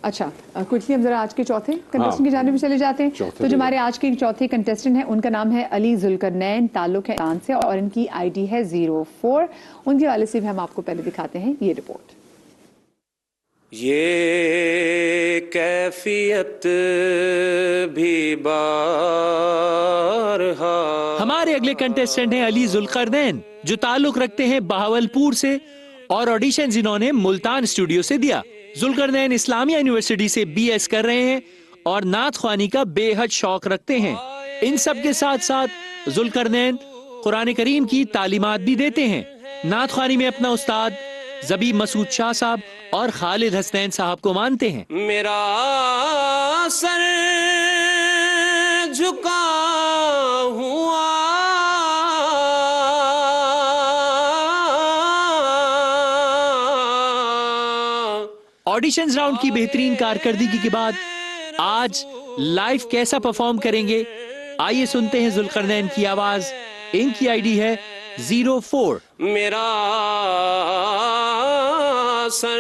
अच्छा, क्विकली हम जरा आज के चौथे कंटेस्टेंट की जानिब में चले जाते हैं। तो जो हमारे आज के चौथे कंटेस्टेंट हैं उनका नाम है अली जुल्करनैन, ताल्लुक है ईरान से और इनकी आईडी है 04। उनके वाले से भी हम आपको पहले दिखाते हैं ये रिपोर्ट। ये कैफियत भी बारहा। हमारे अगले कंटेस्टेंट हैं अली जुल्करनैन, जो ताल्लुक रखते हैं बहावलपुर से और ऑडिशन जिन्होंने मुल्तान स्टूडियो से दिया। जुल्करनैन इस्लामिया यूनिवर्सिटी से BS कर रहे हैं और नात ख्वानी का बेहद शौक रखते हैं। इन सब के साथ साथ जुल्करनैन कुरान करीम की तालीमात भी देते हैं। नात ख्वानी में अपना उस्ताद ज़बीब मसूद शाह साहब और खालिद हसनैन साहब को मानते हैं। मेरा सर झुका हुआ ऑडिशंस राउंड की बेहतरीन कारकर्दगी के बाद आज लाइव कैसा परफॉर्म करेंगे, आइए सुनते हैं जुल्करनैन की आवाज। इनकी आईडी है 04। मेरा सर।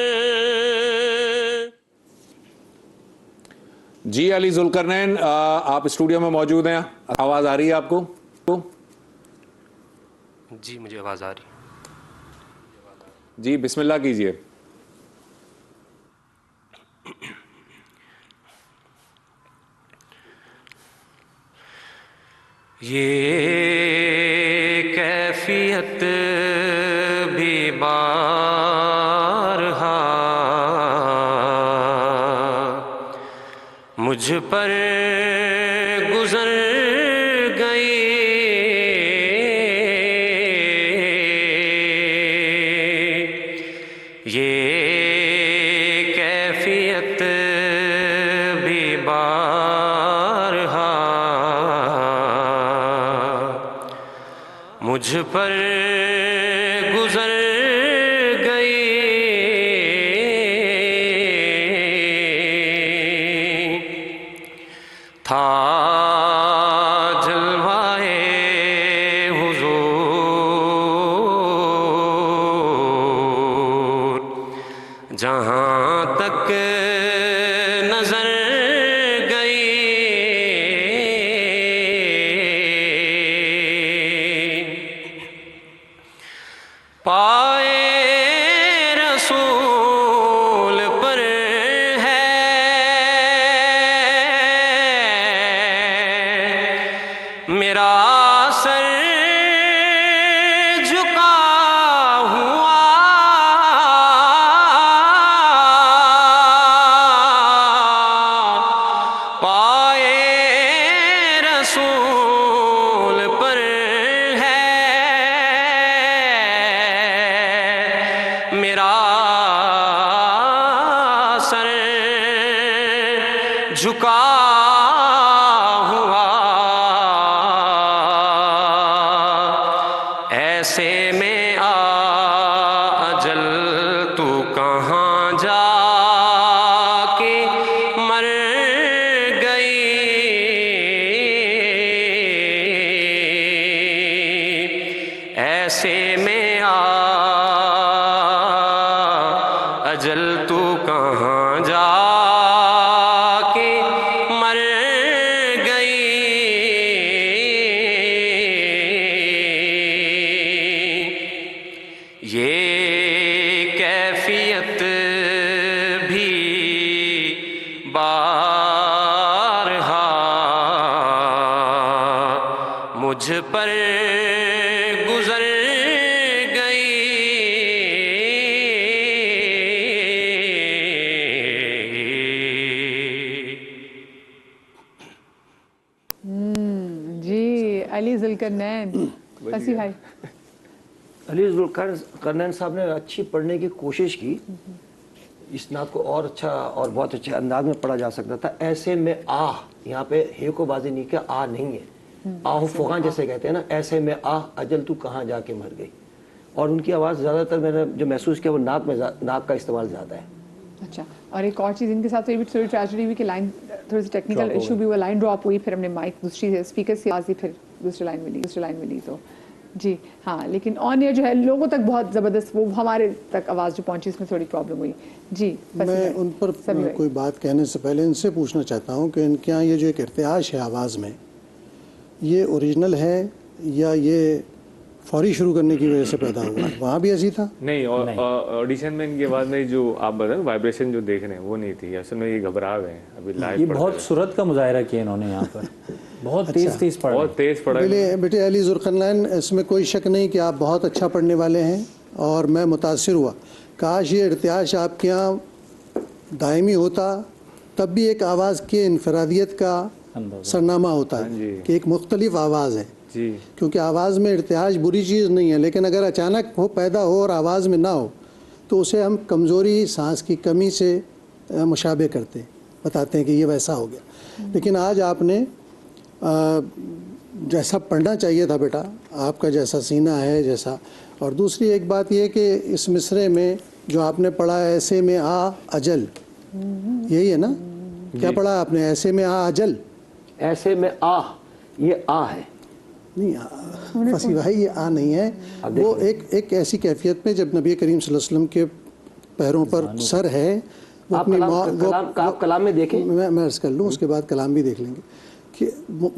जी अली जुल्करनैन, आप स्टूडियो में मौजूद हैं, आवाज आ रही है आपको? जी मुझे आवाज आ रही। जी बिस्मिल्लाह कीजिए। ये कैफियत भी बारहा मुझ पर गुजर गई। ये कैफियत भी बारहा मुझ पर गुजर गई। था जलवाए हुजूर जहाँ तक नजर गई। पाए रसूल पर है मेरा सर झुका हुआ। पाए रसूल पर है मेरा सर झुका हुआ। ऐसे में अजल तू कहाँ जाके मर गई। ऐसे में अजल तू कहाँ जाके मर गई। ये कैफियत भी बारहा मुझ पर गुजर गई। जी अली जुल्करनैन, हसी भाई। अली जुल्करनैन साहब ने अच्छी पढ़ने की कोशिश की। इस नात को और अच्छा और बहुत अच्छे अंदाज में पढ़ा जा सकता था। ऐसे में यहाँ पे हे को बाजी नहीं किया, नहीं है, आहु फुगान जैसे कहते हैं ना। ऐसे में अजल तू कहाँ जाके मर गई। और उनकी आवाज़ ज़्यादातर मैंने जो महसूस किया वो नाक का इस्तेमाल ज़्यादा है। अच्छा, और एक और चीज़ इनके साथ थोड़ी ट्रेजेडी हुई कि लाइन थोड़ी सी टेक्निकल इशू भी हुआ, लाइन ड्रॉप हुई, फिर हमने माइक दूसरी स्पीकर से आवाज़ दी, फिर दूसरी लाइन मिली तो जी हाँ, लेकिन ऑन एयर जो है लोगों तक बहुत ज़बरदस्त, वो हमारे तक आवाज़ जो पहुंची उसमें थोड़ी प्रॉब्लम हुई। जी मैं उन पर कोई बात कहने से पहले इनसे पूछना चाहता हूँ कि इनके यहाँ ये जो एक इर्तियाश है आवाज़ में, ये ओरिजिनल है या ये फौरी शुरू करने की वजह से पैदा हुआ? वहाँ भी ऐसी था? नहीं, ऑडिशन में इनके बाद में जो आप बता वाइब्रेशन जो देख रहे हैं वो नहीं थी, असल में ये घबरा गए हैं अभी लाइव। ये बहुत सूरत का मुजाहिरा किया इन्होंने यहाँ पर, बहुत तेज पढ़ा, बहुत तेज पढ़ा। बेटे अली ज़ुल्करनैन, इसमें कोई शक नहीं कि आप बहुत अच्छा पढ़ने वाले हैं और मैं मुतासिर हुआ। काश ये इर्तियाश आपके यहाँ दायमी होता, तब भी एक आवाज़ के इनफरादियत का सरनामा होता है कि एक मुख्तलिफ आवाज़ है जी। क्योंकि आवाज़ में इर्तियाश बुरी चीज़ नहीं है, लेकिन अगर अचानक हो पैदा हो और आवाज़ में ना हो तो उसे हम कमज़ोरी, सांस की कमी से मुशाबे करते हैं, बताते हैं कि ये वैसा हो गया। लेकिन आज आपने जैसा पढ़ना चाहिए था बेटा, आपका जैसा सीना है जैसा। और दूसरी एक बात ये कि इस मिसरे में जो आपने पढ़ा है, ऐसे में आ अजल, यही है ना? क्या पढ़ा आपने? ऐसे में आ अजल, ऐसे में आ, ये आ है नहीं फसी भाई, ये आ नहीं है। वो एक ऐसी कैफियत में जब नबी करीम सल्लल्लाहु अलैहि वसल्लम के पैरों पर सर है, वो अपनी आप कलाम में देखें, मैं अर्ज़ कर लूँ उसके बाद कलाम भी देख लेंगे कि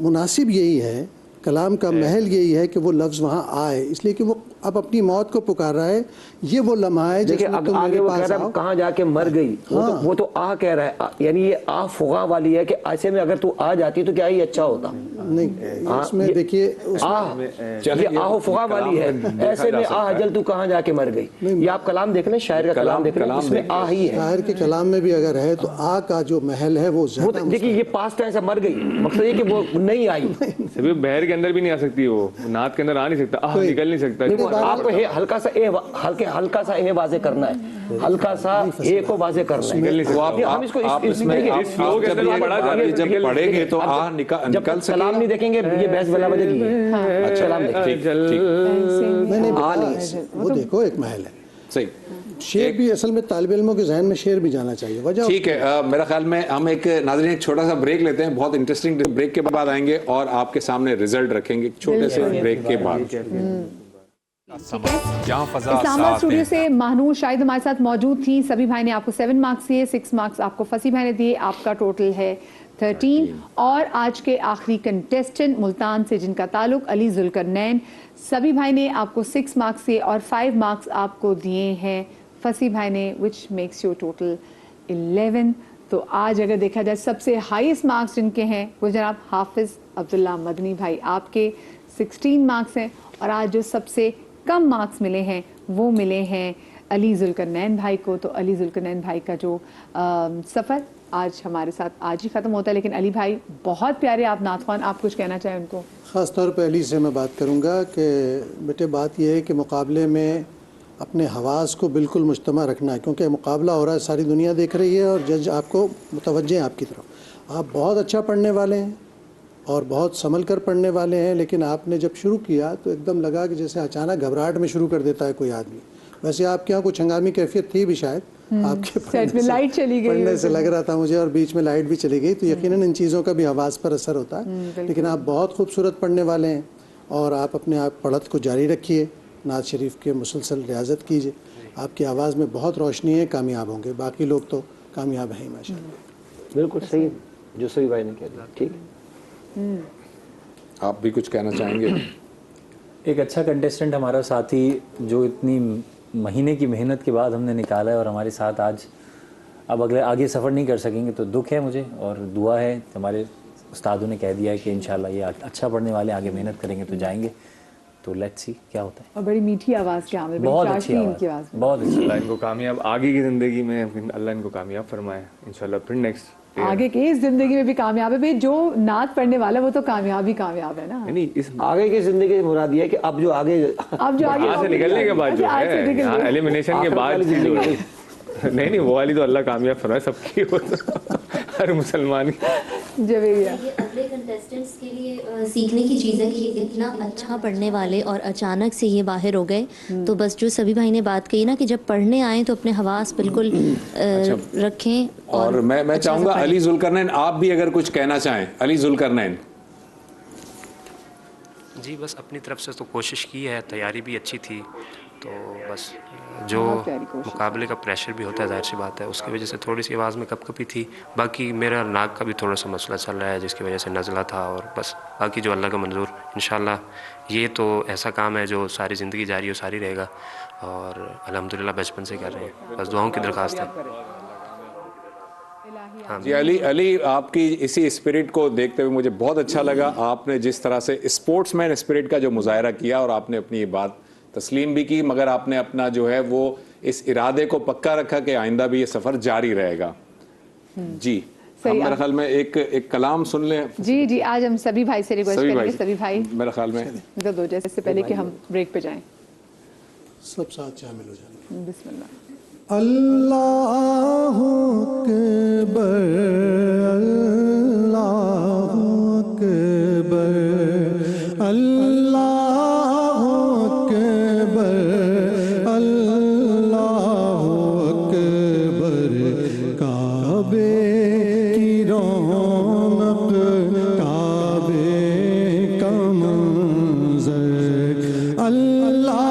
मुनासिब यही है, कलाम का महल यही है कि वो लफ्ज़ वहाँ आए, इसलिए कि वो अब अपनी मौत को पुकार रहा है। ये वो लम्हा है देखिए आगे वो कह रहा है कहाँ जाके मर गई, वो तो आ कह रहा है, यानी ये आ फुगा वाली है कि ऐसे में अगर तू आ जाती तो क्या ही अच्छा होता। नहीं, इसमें देखिए ये आ फुगा वाली है, ऐसे में आ अजल तू कहाँ जाके मर गई। ये आप कलाम देख लें, शायर का कलाम देख लें, इसमें आ ही है। शायर के कलाम में भी अगर है तो आ का जो महल है वो देखिए ये पास्ट टेंस मर गई, मकसद ये कि वो नहीं आई, सभी बहर के अंदर भी नहीं आ सकती, वो नात के अंदर आ नहीं सकता, निकल नहीं सकता। आपको हल्का सा ए वाजे करना है, हल्का सा ए को वाजे करना है। हम इसको जब पढ़ेंगे तो आ निकल सके। कलाम नहीं देखेंगे, ये बहस बला बजेगी। कलाम वो देखो एक महल है। सही, शेर भी असल में तालिब इल्मों के जहन में शेर भी जाना चाहिए। वजह ठीक है। मेरा ख्याल में हम एक नाज़रीन एक छोटा सा ब्रेक लेते हैं, बहुत इंटरेस्टिंग ब्रेक के बाद आएंगे और आपके सामने रिजल्ट रखेंगे छोटे से ब्रेक के बाद। इस्लामाबाद स्टूडियो से महानूर शाहिद हमारे साथ मौजूद थी। सभी भाई ने आपको 7 मार्क्स दिए, 6 मार्क्स आपको फसी भाई ने दिए, आपका टोटल है 13। और आज के आखिरी कंटेस्टेंट मुल्तान से जिनका ताल्लुक अली जुल्करनैन, सभी भाई ने आपको 6 मार्क्स दिए और 5 मार्क्स आपको दिए हैं फसी भाई ने, विच मेक्स योर टोटल 11। तो आज अगर देखा जाए सबसे हाईएस्ट मार्क्स जिनके हैं वो जनाब हाफिज अब्दुल्ला मदनी भाई, आपके 16 मार्क्स हैं। और आज जो सबसे कम मार्क्स मिले हैं वो मिले हैं अली जुल्करनैन भाई को। तो अली जुल्करनैन भाई का जो सफ़र आज हमारे साथ आज ही ख़त्म होता है। लेकिन अली भाई बहुत प्यारे आप नातवान, आप कुछ कहना चाहें उनको? ख़ास तौर पे अली से मैं बात करूँगा कि बेटे बात यह है कि मुकाबले में अपने हवास को बिल्कुल मुज्तमा रखना है, क्योंकि मुकाबला हो रहा है, सारी दुनिया देख रही है और जज आपको मुतवज्जे हैं आपकी तरफ। आप बहुत अच्छा पढ़ने वाले हैं और बहुत संभल कर पढ़ने वाले हैं, लेकिन आपने जब शुरू किया तो एकदम लगा कि जैसे अचानक घबराहट में शुरू कर देता है कोई आदमी। वैसे आपके यहाँ कुछ हंगामी कैफियत थी भी शायद, आपके पढ़ने से लग रहा था मुझे, और बीच में लाइट भी चली गई, तो यकीनन इन चीज़ों का भी आवाज़ पर असर होता है। लेकिन आप बहुत खूबसूरत पढ़ने वाले हैं और आप अपने आप पढ़त को जारी रखिए, नात शरीफ के मुसलसल रियाजत कीजिए, आपकी आवाज़ में बहुत रोशनी है, कामयाब होंगे। बाकी लोग तो कामयाब हैं माशाअल्लाह। बिल्कुल सही जो सही भाई ने कह दिया, ठीक है। आप भी कुछ कहना चाहेंगे? एक अच्छा कंटेस्टेंट हमारा साथी जो इतनी महीने की मेहनत के बाद हमने निकाला है और हमारे साथ आज अब अगले आगे सफ़र नहीं कर सकेंगे, तो दुख है मुझे और दुआ है। हमारे उस्तादों ने कह दिया है कि इंशाल्लाह ये अच्छा पढ़ने वाले आगे मेहनत करेंगे तो जाएंगे, तो लेट्स सी क्या होता है। और बड़ी मीठी आवाज़ के आमिर, बहुत अच्छी आवाज़, बहुत अच्छी। अल्लाह इनको कामयाब आगे की ज़िंदगी में, अल्लाह इनको कामयाब फरमाए इंशाल्लाह। फिर नेक्स्ट आगे के इस जिंदगी में भी कामयाब है भाई। जो नात पढ़ने वाला वो तो कामयाब ही कामयाब है ना। नहीं, इस आगे की जिंदगी मुराद ये है कि अब जो आगे यहाँ से निकलने के बाद जो है, यहाँ एलिमिनेशन के बाद जो है, नहीं वो वाली तो अल्लाह कामयाब फरमाए सबकी हो, हर मुसलमान की। अगले कंटेस्टेंट्स के लिए सीखने की चीज़ है कि इतना अच्छा पढ़ने वाले और अचानक से ये बाहर हो गए। तो बस जो सभी भाई ने बात कही ना कि जब पढ़ने आए तो अपने हवास बिल्कुल रखें। और मैं चाहूँगा अली जुल्करनैन, आप भी अगर कुछ कहना चाहें। अली जुल्करनैन جی بس اپنی طرف سے تو کوشش کی ہے, تیاری بھی اچھی تھی, تو بس جو بہت پیاری کوشش. مقابلے کا پریشر بھی ہوتا ہے ظاہر سی بات ہے, اس کی وجہ سے تھوڑی سی آواز میں کپ کپی تھی. باقی میرا ناک کا بھی تھوڑا سا مسئلہ چل رہا ہے جس کی وجہ سے نزلہ تھا, اور بس باقی جو اللہ کا منظور انشاءاللہ یہ تو ایسا کام ہے جو ساری زندگی جاری و ساری رہے گا, اور الحمدللہ بچپن سے کر رہے ہیں, بس دعاؤں کی درخواست ہے. جی علی آپ کی اسی اسپرٹ کو دیکھتے ہوئے مجھے بہت اچھا لگا. آپ نے جس طرح سے اسپورٹس مین اسپرٹ کا جو مظاہرہ کیا, اور آپ نے اپنی یہ بات تسلیم بھی کی, مگر آپ نے اپنا جو ہے وہ اس ارادے کو پکا رکھا کہ آئندہ بھی یہ سفر جاری رہے گا. جی ہم میرے خیال میں ایک کلام سن لیں. جی آج ہم سبھی بھائی سے ریکویسٹ کریں گے, سبھی بھائی میرے خیال میں دو جیسے سے پہلے کہ ہم بریک پہ جائیں, سب ساتھ شامل ہو جائیں. بسم اللہ. اللہ اکبر اللہ اکبر اللہ اکبر اللہ اکبر. کعبے کی رونق کعبے کا منظر, اللہ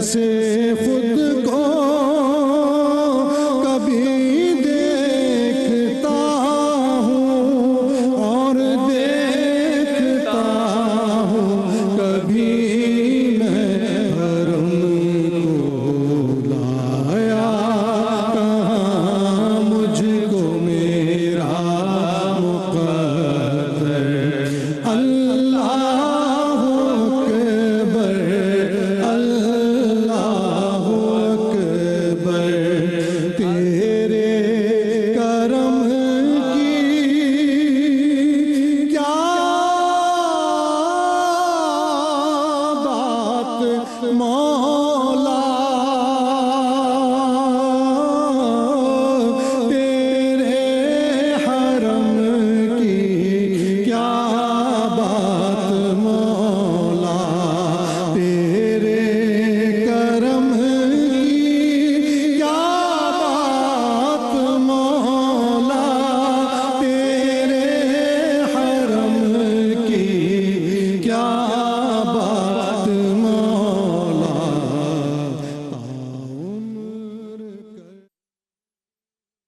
سے خود کو